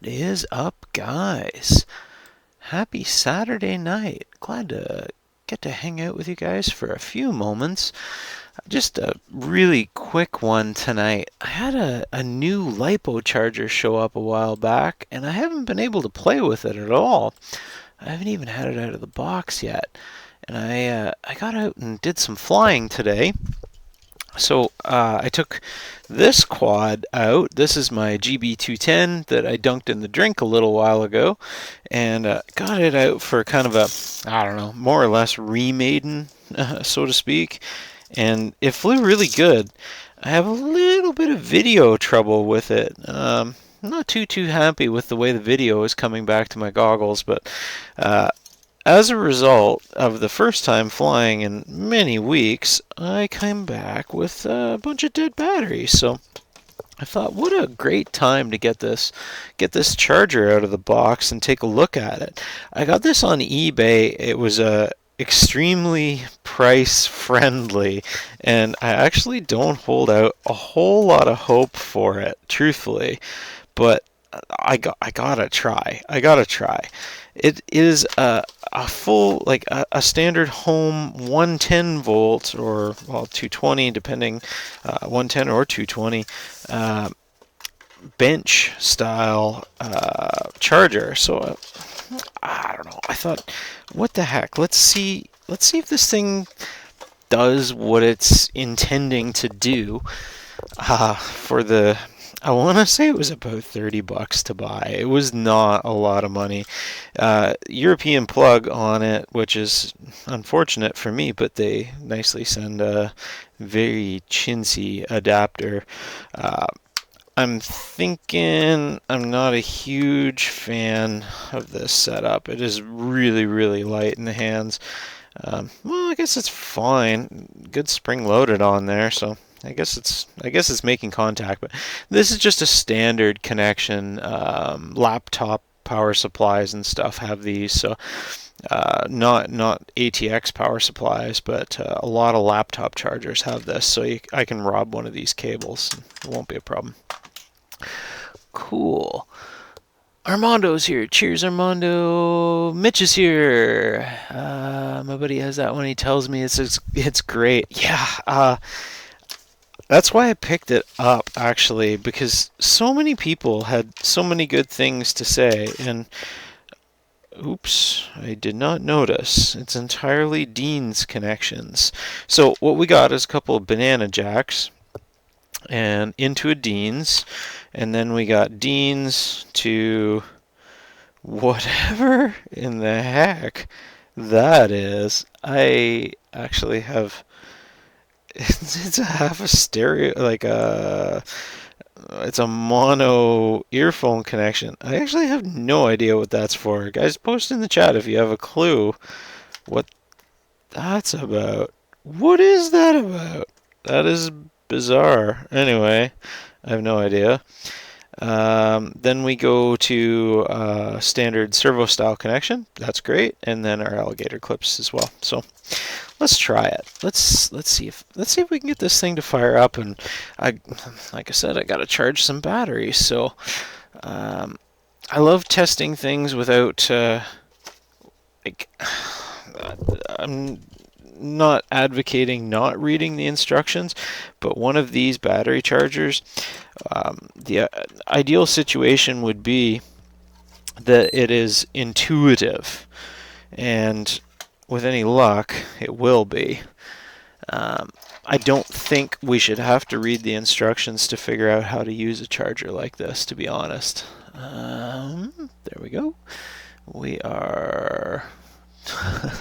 is up, guys? Happy Saturday night. Glad to get to hang out with you guys for a few moments. Just a really quick one tonight. I had a new LiPo charger show up a while back, and I haven't been able to play with it at all. I haven't even had it out of the box yet. And I got out and did some flying today. So I took this quad out. This is my GB210 that I dunked in the drink a little while ago, and got it out for kind of a, I don't know, more or less remaiden, so to speak. And it flew really good. I have a little bit of video trouble with it. I'm not too happy with the way the video is coming back to my goggles, but as a result of the first time flying in many weeks, I came back with a bunch of dead batteries. So I thought, what a great time to get this charger out of the box and take a look at it. I got this on eBay. It was extremely price friendly, and I actually don't hold out a whole lot of hope for it, truthfully. But I gotta try. I gotta try. It is a full, like a standard home 110 volt, or well 220 depending, 110 or 220 bench style charger. So I don't know. I thought, what the heck? Let's see if this thing does what it's intending to do. For the I want to say it was about $30 to buy. It was not a lot of money. European plug on it, which is unfortunate for me, but they nicely send a very chintzy adapter. I'm thinking I'm not a huge fan of this setup. It is really light in the hands. Well, I guess it's fine. Good spring loaded on there, so I guess it's making contact. But this is just a standard connection. Laptop power supplies and stuff have these, so not ATX power supplies, but a lot of laptop chargers have this. So I can rob one of these cables. It won't be a problem. Cool. Armando's here. Cheers, Armando. Mitch is here. My buddy has that one. He tells me it's great. Yeah. That's why I picked it up, actually, because so many people had so many good things to say. And oops, I did not notice. It's entirely Dean's connections. So what we got is a couple of banana jacks and into a Dean's, and then we got Dean's to whatever in the heck that is. I actually have it's a half a stereo, like it's a mono earphone connection. I actually have no idea what that's for. Guys, post in the chat if you have a clue what that's about. What is that about? That is bizarre. Anyway, I have no idea. Then we go to standard servo style connection. That's great, and then our alligator clips as well. So let's try it. Let's see if we can get this thing to fire up. And like I said, I got to charge some batteries. So I love testing things without like I'm not advocating not reading the instructions, but one of these battery chargers, the ideal situation would be that it is intuitive, and with any luck, it will be. I don't think we should have to read the instructions to figure out how to use a charger like this, to be honest. There we go. We are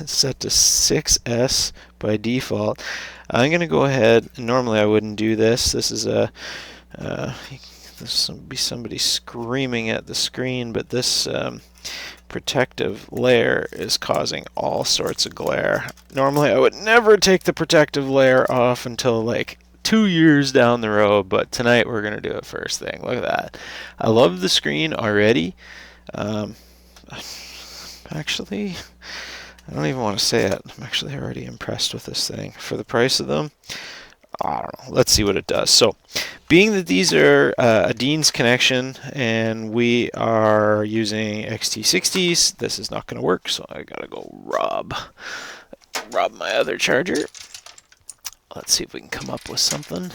set to 6S by default. I'm going to go ahead. Normally I wouldn't do this. This is this would be somebody screaming at the screen, but this protective layer is causing all sorts of glare. Normally I would never take the protective layer off until like 2 years down the road, but tonight we're going to do it first thing. Look at that. I love the screen already. Actually, I don't even want to say it. I'm actually already impressed with this thing. For the price of them, I don't know. Let's see what it does. So, being that these are a Dean's connection and we are using XT60s, this is not going to work. So I gotta go rob my other charger. Let's see if we can come up with something.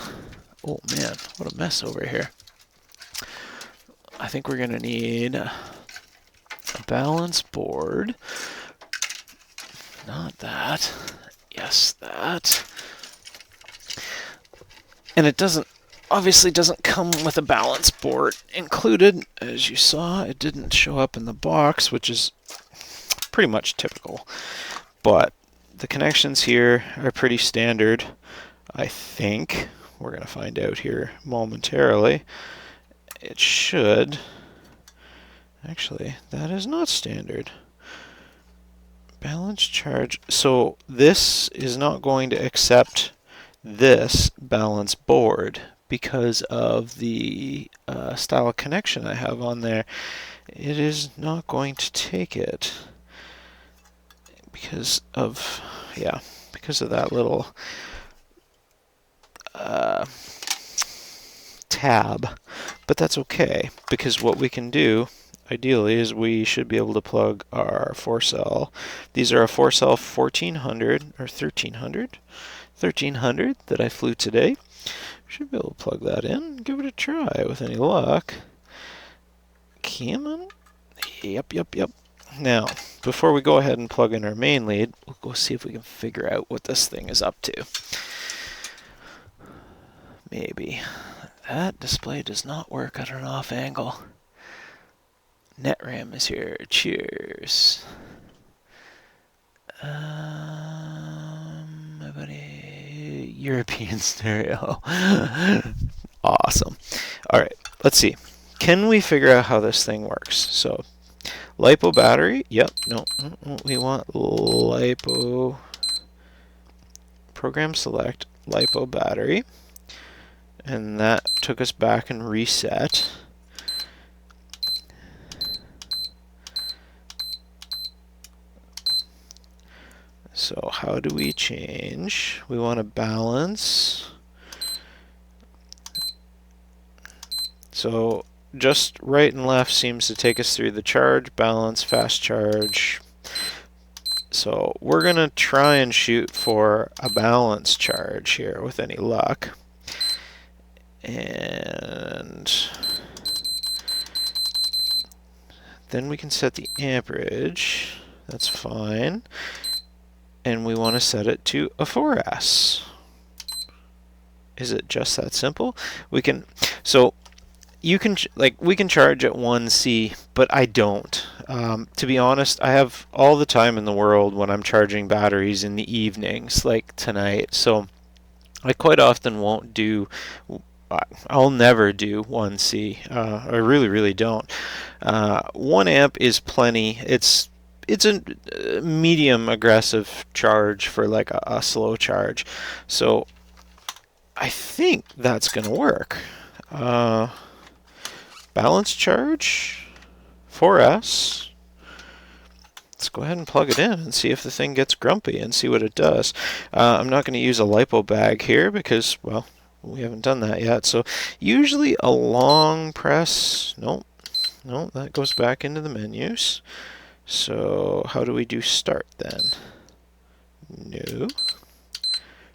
Oh man, what a mess over here. I think we're going to need a balance board. Not that. Yes, that. And it obviously doesn't come with a balance board included. As you saw, it didn't show up in the box, which is pretty much typical. But the connections here are pretty standard, I think. We're going to find out here momentarily. It should. Actually, that is not standard. Balance charge. So this is not going to accept this balance board because of the style connection I have on there. It is not going to take it because of that little tab. But that's okay, because what we can do ideally is we should be able to plug our 4-cell. These are a 4-cell 1400 or 1300 that I flew today. We should be able to plug that in, give it a try with any luck. Come on. Yep. Now, before we go ahead and plug in our main lead, we'll go see if we can figure out what this thing is up to. Maybe. That display does not work at an off angle. NetRAM is here. Cheers. My buddy, European stereo. Awesome. All right, let's see. Can we figure out how this thing works? So, LiPo battery. Yep. No, we want LiPo. Program select LiPo battery. And that took us back and reset. So how do we change? We want to balance. So just right and left seems to take us through the charge, balance, fast charge. So we're going to try and shoot for a balance charge here with any luck. And then we can set the amperage. That's fine. And we want to set it to a 4S. Is it just that simple? We can, so you can, we can charge at 1C, but I don't. To be honest, I have all the time in the world when I'm charging batteries in the evenings, like tonight. So I quite often won't do, I'll never do 1C. I really don't. 1 amp is plenty. It's a medium aggressive charge for like a slow charge. So I think that's going to work. Balance charge, 4S. Let's go ahead and plug it in and see if the thing gets grumpy and see what it does. I'm not going to use a LiPo bag here because, well, we haven't done that yet. So usually a long press, no, that goes back into the menus. So how do we do start then? No.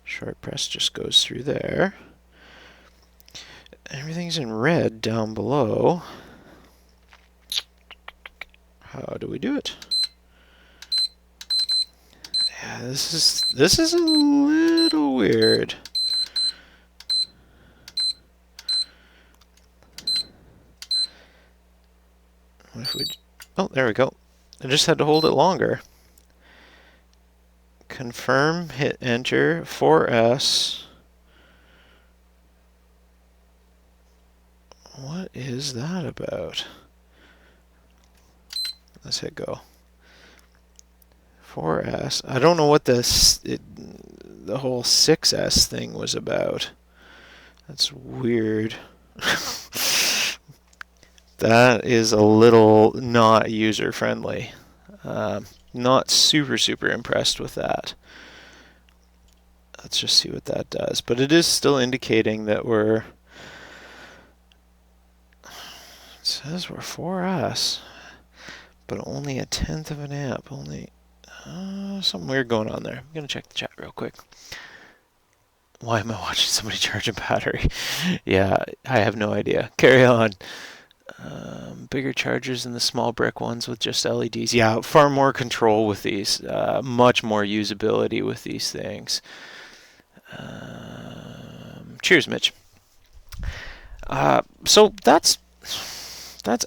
Short press just goes through there. Everything's in red down below. How do we do it? Yeah, this is a little weird. What if we? Oh, there we go. I just had to hold it longer. Confirm, hit enter, 4S. What is that about? Let's hit go. 4S. I don't know what the whole 6S thing was about. That's weird. That is a little not user-friendly. Not super impressed with that. let's just see what that does. But it is still indicating that it says we're 4S, but only a tenth of an amp. Only something weird going on there. I'm going to check the chat real quick. Why am I watching somebody charge a battery? Yeah, I have no idea. Carry on. Bigger chargers than the small brick ones with just LEDs. Yeah, far more control with these. Much more usability with these things. Cheers, Mitch. So that's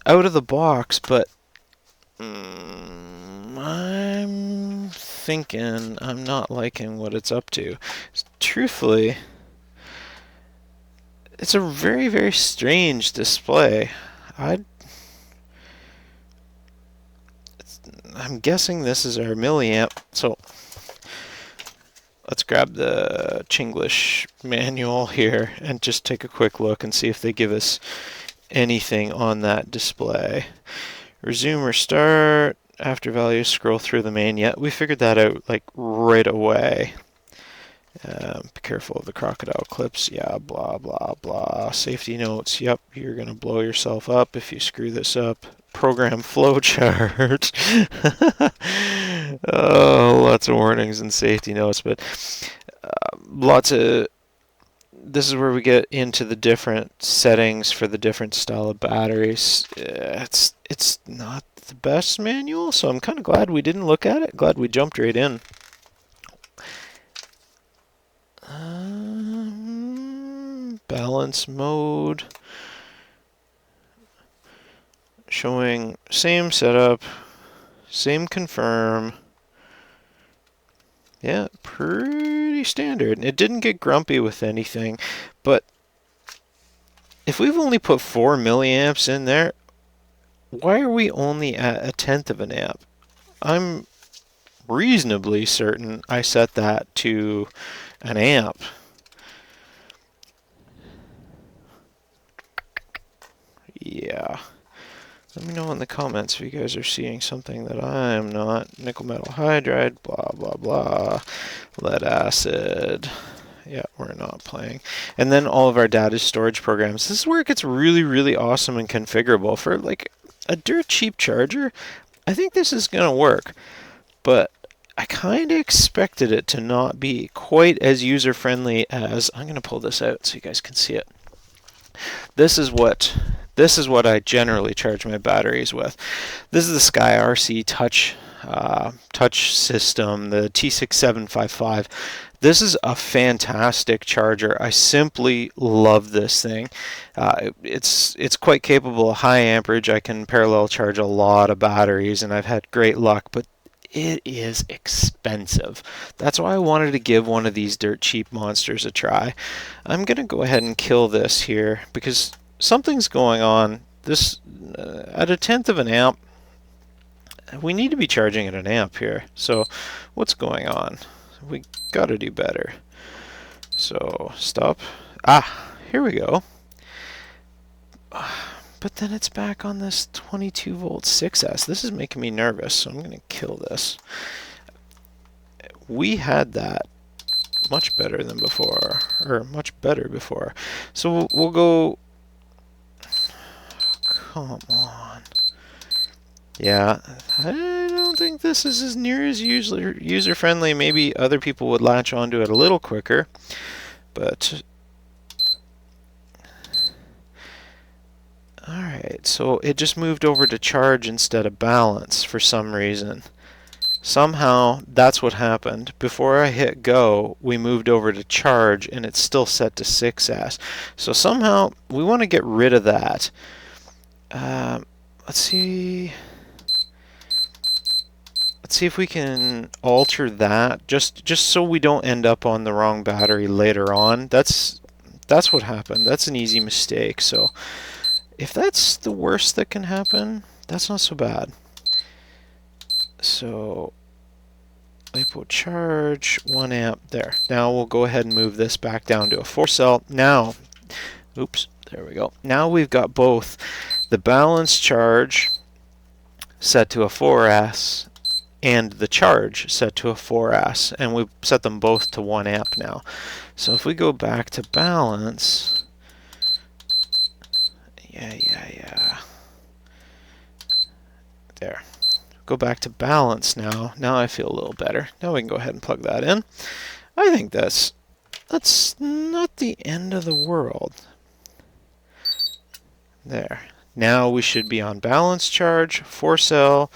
out of the box, but I'm thinking I'm not liking what it's up to. Truthfully, it's a very, very strange display. I'm guessing this is our milliamp. So let's grab the Chinglish manual here and just take a quick look and see if they give us anything on that display. Resume or start. After values, scroll through the main. Yeah, we figured that out like right away. Be careful of the crocodile clips. Yeah, blah, blah, blah. Safety notes. Yep, you're going to blow yourself up if you screw this up. Program flowchart. Oh, lots of warnings and safety notes, but lots of... This is where we get into the different settings for the different style of batteries. It's not the best manual, so I'm kind of glad we didn't look at it. Glad we jumped right in. Balance mode. Showing same setup, same confirm. Yeah, pretty standard. It didn't get grumpy with anything, but if we've only put 4 milliamps in there, why are we only at a tenth of an amp? I'm reasonably certain I set that to an amp. Yeah. Let me know in the comments if you guys are seeing something that I am not. Nickel metal hydride, blah, blah, blah. Lead acid. Yeah, we're not playing. And then all of our data storage programs. This is where it gets really, really awesome and configurable. For like a dirt cheap charger, I think this is going to work. But I kind of expected it to not be quite as user-friendly as... I'm going to pull this out so you guys can see it. This is what I generally charge my batteries with. This is the Sky RC touch system, the T6755. This is a fantastic charger. I simply love this thing. It's quite capable of high amperage. I can parallel charge a lot of batteries, and I've had great luck, but it is expensive. That's why I wanted to give one of these dirt cheap monsters a try. I'm going to go ahead and kill this here because something's going on. This at a tenth of an amp, we need to be charging at an amp here. So what's going on? We got to do better. So stop. Here we go. But then it's back on this 22 volt 6S. This is making me nervous, so I'm going to kill this. We had that much better than before, or much better before. So we'll go... Come on. Yeah, I don't think this is as near as user-friendly. Maybe other people would latch onto it a little quicker, but... Alright, so it just moved over to charge instead of balance for some reason. Somehow, that's what happened. Before I hit go, we moved over to charge, and it's still set to 6S. So somehow, we want to get rid of that. Let's see if we can alter that, just so we don't end up on the wrong battery later on. That's what happened. That's an easy mistake. So if that's the worst that can happen, that's not so bad. So LiPo charge, 1 amp, there. Now we'll go ahead and move this back down to a 4-cell. Now, oops, there we go. Now we've got both the balance charge set to a 4S and the charge set to a 4S, and we've set them both to 1 amp now. So if we go back to balance, there. Go back to balance now. Now I feel a little better. Now we can go ahead and plug that in. I think that's not the end of the world. There. Now we should be on balance charge, 4 cell,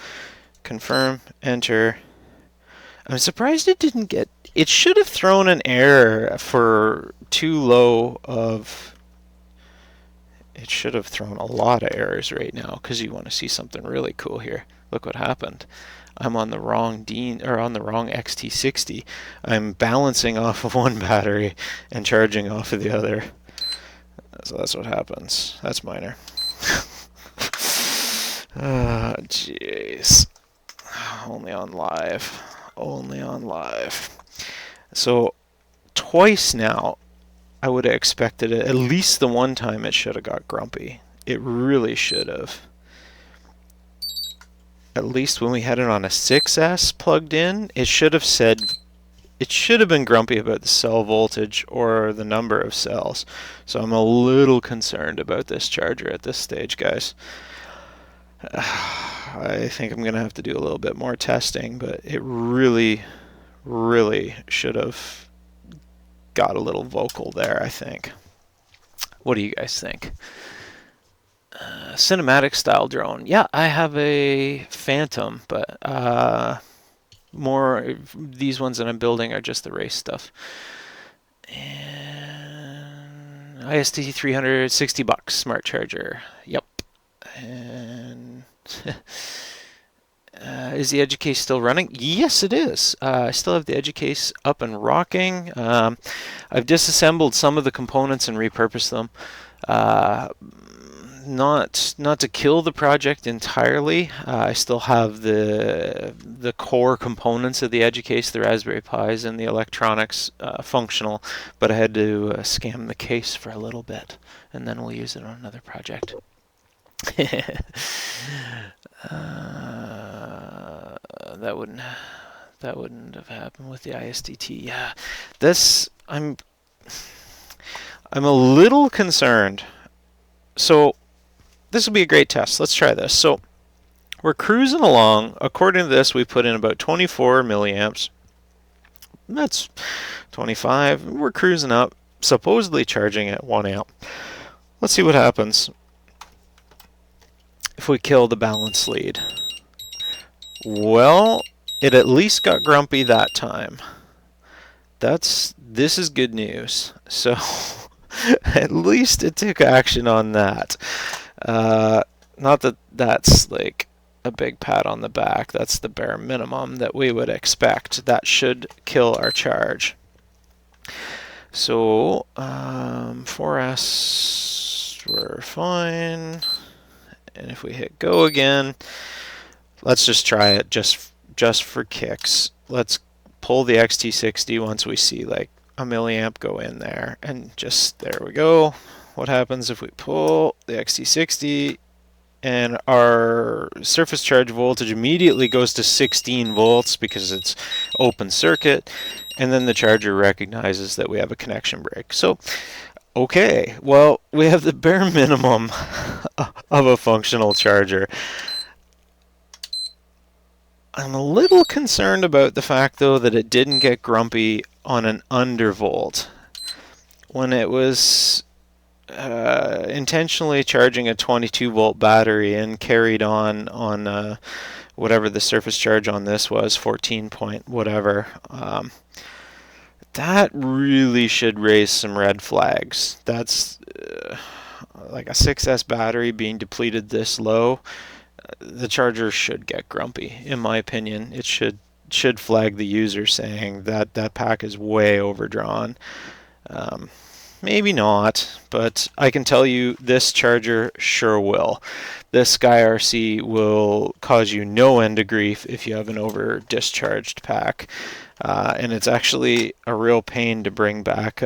confirm, enter. I'm surprised it didn't get, it should have thrown an error for too low of, it should have thrown a lot of errors right now, because you want to see something really cool here. Look what happened. I'm on the wrong XT60. I'm balancing off of one battery and charging off of the other. So that's what happens. That's minor. Ah, jeez. Only on live. Only on live. So twice now, I would have expected it. At least the one time it should have got grumpy. It really should have. At least when we had it on a 6S plugged in, it should have said, it should have been grumpy about the cell voltage or the number of cells. So I'm a little concerned about this charger at this stage, guys. I think I'm going to have to do a little bit more testing, but it really, really should have got a little vocal there, I think. What do you guys think? Cinematic style drone. Yeah, I have a Phantom, but more these ones that I'm building are just the race stuff. And IST 300, $60 smart charger. Yep. And is the EduCase still running? Yes, it is. I still have the EduCase up and rocking. I've disassembled some of the components and repurposed them. Not to kill the project entirely. I still have the core components of the EduCase, the Raspberry Pis, and the electronics functional, but I had to scam the case for a little bit, and then we'll use it on another project. That wouldn't have happened with the ISDT. Yeah, I'm a little concerned. So this will be a great test. Let's try this. So we're cruising along. According to this, we put in about 24 milliamps. That's 25. We're cruising up, supposedly charging at 1 amp. Let's see what happens if we kill the balance lead. Well, it at least got grumpy that time. This is good news. So at least it took action on that. Not that that's like a big pat on the back. That's the bare minimum that we would expect. That should kill our charge. So 4S, we're fine. And if we hit go again, let's just try it just for kicks. Let's pull the XT60 once we see like a milliamp go in there, and just there we go. What happens if we pull the XT60 and our surface charge voltage immediately goes to 16 volts because it's open circuit, and then the charger recognizes that we have a connection break. So okay, well, we have the bare minimum of a functional charger. I'm a little concerned about the fact, though, that it didn't get grumpy on an undervolt. When it was intentionally charging a 22-volt battery and carried on whatever the surface charge on this was, 14 point whatever, that really should raise some red flags. That's like a 6S battery being depleted this low. The charger should get grumpy, in my opinion. It should flag the user saying that that pack is way overdrawn. Maybe not, but I can tell you this charger sure will. This SkyRC will cause you no end of grief if you have an over discharged pack. And it's actually a real pain to bring back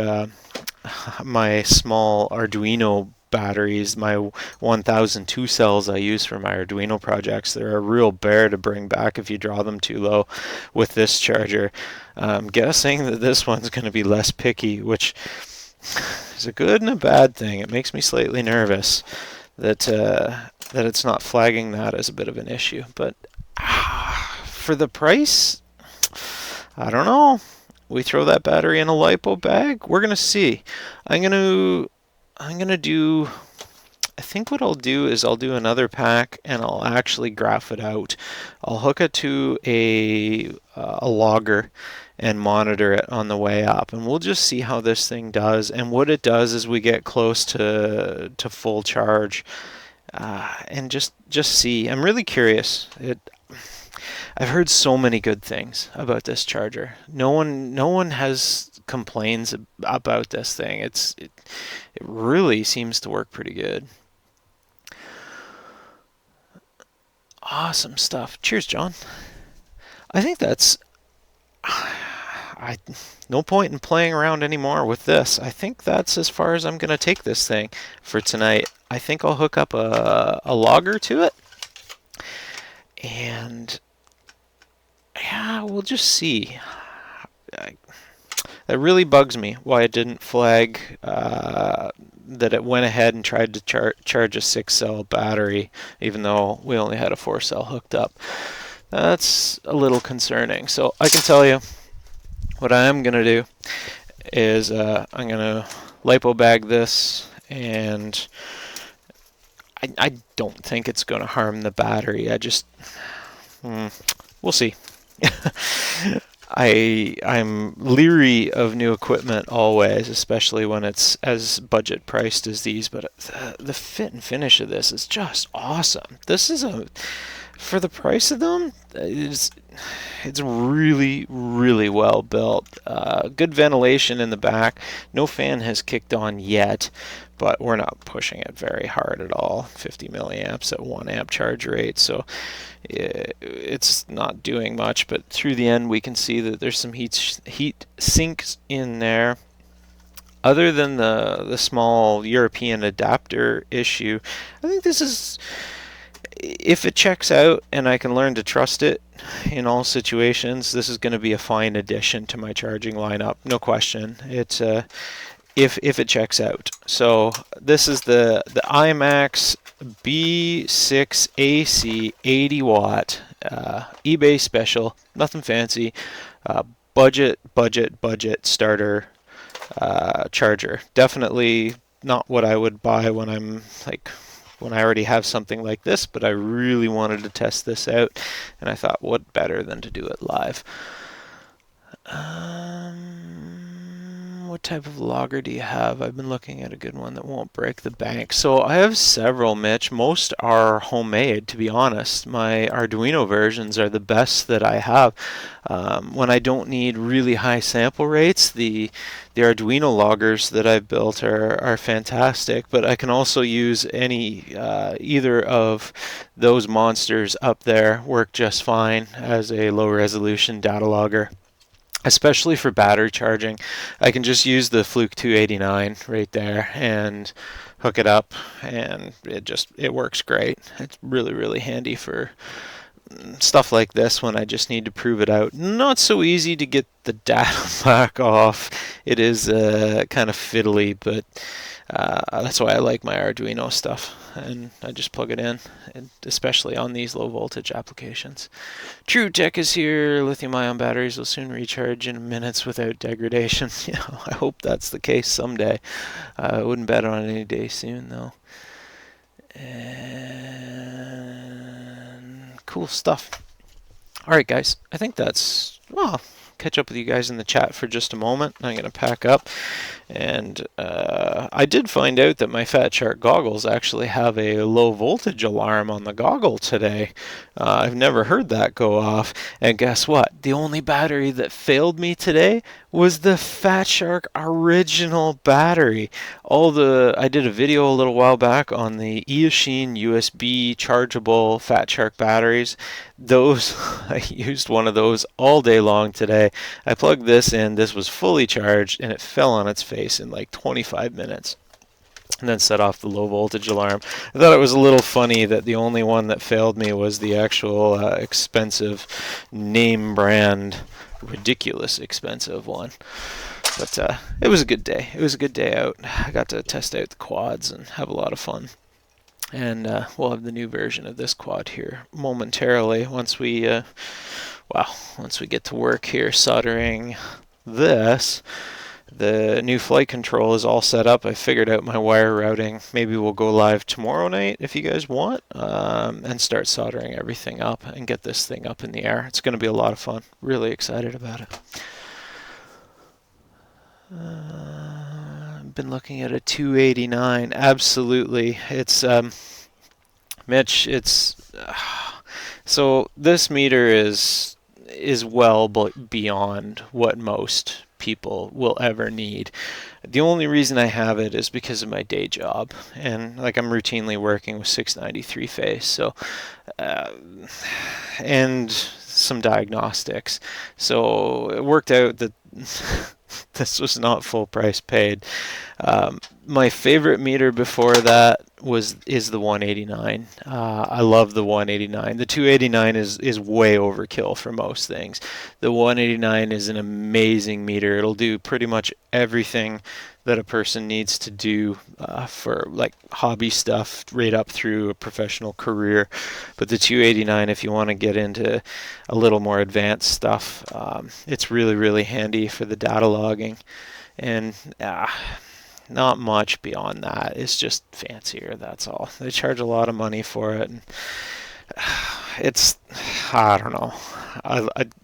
my small Arduino batteries, my 1002 cells I use for my Arduino projects. They're a real bear to bring back if you draw them too low with this charger. I'm guessing that this one's going to be less picky, which is a good and a bad thing. It makes me slightly nervous that it's not flagging that as a bit of an issue. But for the price, I don't know. We throw that battery in a LiPo bag. We're gonna see. I'm gonna do. I think what I'll do is I'll do another pack and I'll actually graph it out. I'll hook it to a logger and monitor it on the way up, and we'll just see how this thing does and what it does as we get close to full charge, and just see. I'm really curious. I've heard so many good things about this charger. No one has complaints about this thing. It really seems to work pretty good. Awesome stuff. Cheers, John. I think that's no point in playing around anymore with this. I think that's as far as I'm going to take this thing for tonight. I think I'll hook up a logger to it, and yeah, we'll just see. That really bugs me why it didn't flag that it went ahead and tried to charge a 6-cell battery, even though we only had a 4-cell hooked up. That's a little concerning. So I can tell you what I am going to do is I'm going to LiPo bag this, and I don't think it's going to harm the battery. We'll see. I'm leery of new equipment always, especially when it's as budget priced as these, but the fit and finish of this is just awesome. This is for the price of them, it's really, really well built. Good ventilation in the back. No fan has kicked on yet, but we're not pushing it very hard at all. 50 milliamps at 1 amp charge rate, so it's not doing much, but through the end we can see that there's some heat sinks in there. Other than the small European adapter issue, I think this is, if it checks out and I can learn to trust it in all situations, this is going to be a fine addition to my charging lineup, no question. It's if it checks out. So this is the iMAX B6AC 80 watt eBay special, nothing fancy, budget starter charger. Definitely not what I would buy when I already have something like this, but I really wanted to test this out, and I thought, what better than to do it live. What type of logger do you have? I've been looking at a good one that won't break the bank. So I have several, Mitch. Most are homemade, to be honest. My Arduino versions are the best that I have. When I don't need really high sample rates, the Arduino loggers that I've built are fantastic, but I can also use either of those monsters up there, work just fine as a low resolution data logger. Especially for battery charging, I can just use the Fluke 289 right there and hook it up, and it works great. It's really, really handy for stuff like this when I just need to prove it out. Not so easy to get the data back off. It is kind of fiddly, but that's why I like my Arduino stuff, and I just plug it in, and especially on these low voltage applications. True Tech is here. Lithium-ion batteries will soon recharge in minutes without degradation. I hope that's the case someday. I wouldn't bet on it any day soon, though. And cool stuff. All right, guys. I think that's, well, catch up with you guys in the chat for just a moment. I'm going to pack up. And I did find out that my Fat Shark goggles actually have a low voltage alarm on the goggle today. I've never heard that go off. And guess what? The only battery that failed me today was the Fat Shark original battery. I did a video a little while back on the Eachine USB chargeable Fat Shark batteries. I used one of those all day long today. day. I plugged this in, this was fully charged, and it fell on its face in like 25 minutes. And then set off the low voltage alarm. I thought it was a little funny that the only one that failed me was the actual expensive name brand, ridiculous expensive one. But it was a good day. It was a good day out. I got to test out the quads and have a lot of fun. And we'll have the new version of this quad here momentarily once we get to work here soldering this. The new flight control is all set up. I figured out my wire routing. Maybe we'll go live tomorrow night if you guys want, and start soldering everything up and get this thing up in the air. It's going to be a lot of fun. Really excited about it. I've been looking at a 289. Absolutely. It's Mitch, so this meter is well beyond what most people will ever need. The only reason I have it is because of my day job, and like I'm routinely working with 693 phase, so and some diagnostics. So it worked out that this was not full price paid. My favorite meter before that is the 189. I love the 189. The 289 is way overkill for most things. The 189 is an amazing meter. It'll do pretty much everything that a person needs to do for like hobby stuff right up through a professional career. But the 289, if you want to get into a little more advanced stuff, it's really, really handy for the data logging. And not much beyond that. It's just fancier, that's all. They charge a lot of money for it. And it's, I don't know.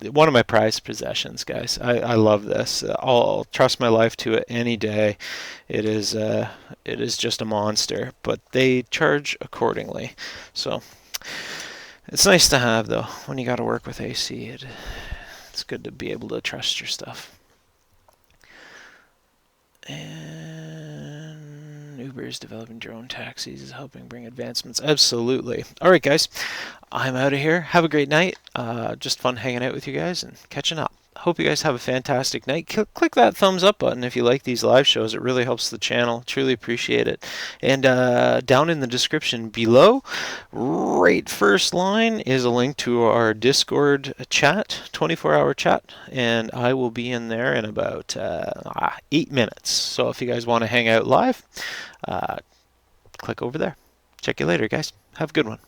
One of my prized possessions, guys. I love this. I'll trust my life to it any day. It is just a monster, but they charge accordingly. So it's nice to have, though, when you got to work with AC. It's good to be able to trust your stuff. And Uber is developing drone taxis, is helping bring advancements. Absolutely. All right, guys. I'm out of here. Have a great night. Just fun hanging out with you guys and catching up. Hope you guys have a fantastic night. Click that thumbs up button if you like these live shows. It really helps the channel. Truly appreciate it. And down in the description below, right first line, is a link to our Discord chat, 24-hour chat. And I will be in there in about 8 minutes. So if you guys want to hang out live, click over there. Check you later, guys. Have a good one.